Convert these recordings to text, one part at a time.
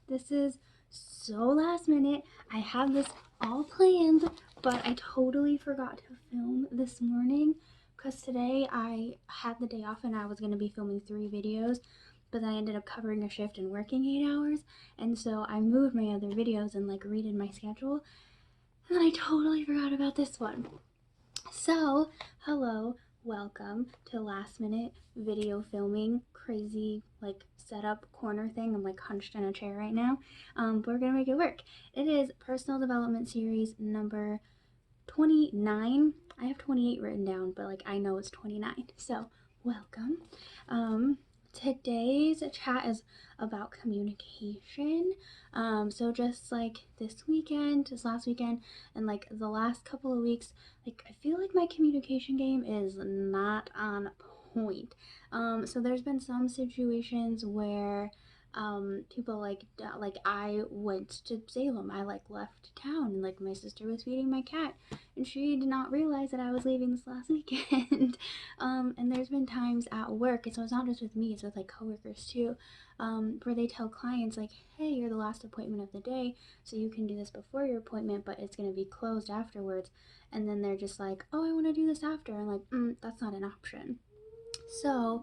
This is so last minute. I have this all planned, but I totally forgot to film this morning because today I had the day off and I was going to be filming 3 videos, but then I ended up covering a shift and working 8 hours, and so I moved my other videos and like redid my schedule, and then I totally forgot about this one. So, hello, welcome to last minute video filming, crazy like setup corner thing. I'm like hunched in a chair right now, but we're gonna make it work. It is personal development series number 29. I have 28 written down, but like I know it's 29. So, welcome. Today's chat is about communication. So just like this last weekend, and like the last couple of weeks, like I feel like my communication game is not on point. So there's been some situations where people like I went to Salem. I like left town, and like my sister was feeding my cat, and she did not realize that I was leaving this last weekend. And there's been times at work, and so it's not just with me, it's with like coworkers too, where they tell clients like, hey, you're the last appointment of the day, so you can do this before your appointment, but it's going to be closed afterwards. And then they're just like, oh, I want to do this after. I'm like, that's not an option. So,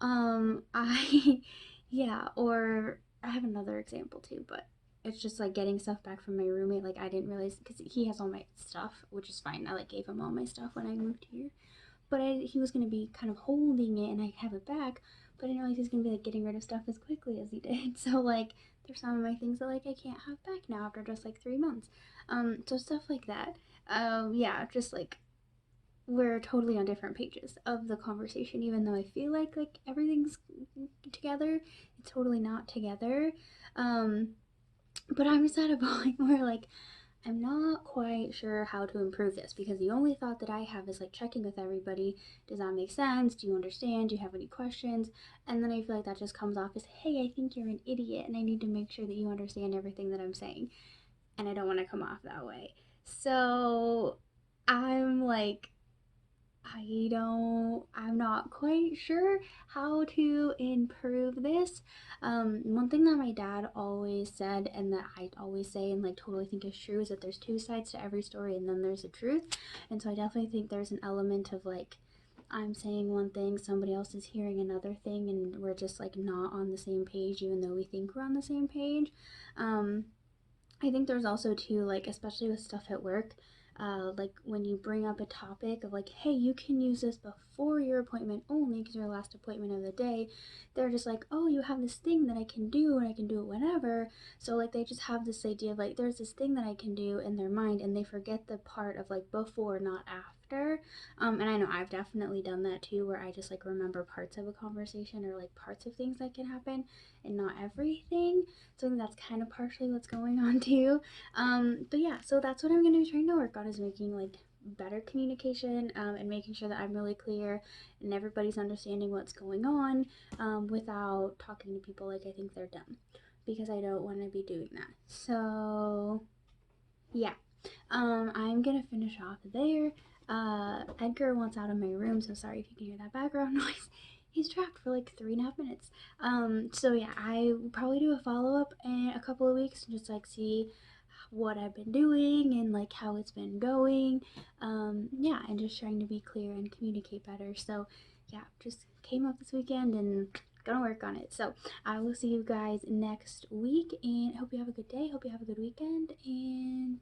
I, yeah, or I have another example too, but it's just like getting stuff back from my roommate. Like, I didn't realize because he has all my stuff, which is fine. I like gave him all my stuff when I moved here, but he was gonna be kind of holding it and I have it back, but I didn't realize he was gonna be like getting rid of stuff as quickly as he did. So like, there's some of my things that like I can't have back now after just like 3 months. So stuff like that. Yeah, just like we're totally on different pages of the conversation, even though I feel like everything's together. It's totally not together. Um, but I'm just at a point where like I'm not quite sure how to improve this because the only thought that I have is like checking with everybody. Does that make sense? Do you understand? Do you have any questions? And then I feel like that just comes off as, hey, I think you're an idiot and I need to make sure that you understand everything that I'm saying. And I don't want to come off that way. So I'm like, I'm not quite sure how to improve this. One thing that my dad always said, and that I always say, and like totally think is true, is that there's 2 sides to every story, and then there's the truth. And so I definitely think there's an element of like, I'm saying one thing, somebody else is hearing another thing, and we're just like not on the same page, even though we think we're on the same page. Um, I think there's also too, like, especially with stuff at work, like when you bring up a topic of like, hey, you can use this before your appointment only because your last appointment of the day, they're just like, oh, you have this thing that I can do and I can do it whenever. So like they just have this idea of like there's this thing that I can do in their mind, and they forget the part of like before, not after. And I know I've definitely done that too, where I just like remember parts of a conversation or like parts of things that can happen and not everything. So I think that's kind of partially what's going on too. But yeah, so that's what I'm going to be trying to work on, is making like better communication, and making sure that I'm really clear and everybody's understanding what's going on, without talking to people like I think they're dumb, because I don't want to be doing that. So yeah, I'm gonna finish off there. Edgar wants out of my room, so sorry if you can hear that background noise. He's trapped for like 3.5 minutes. So yeah, I will probably do a follow up in a couple of weeks and just like see what I've been doing and like how it's been going. Yeah, and just trying to be clear and communicate better. So yeah, just came up this weekend and gonna work on it. So I will see you guys next week, and I hope you have a good day. Hope you have a good weekend, and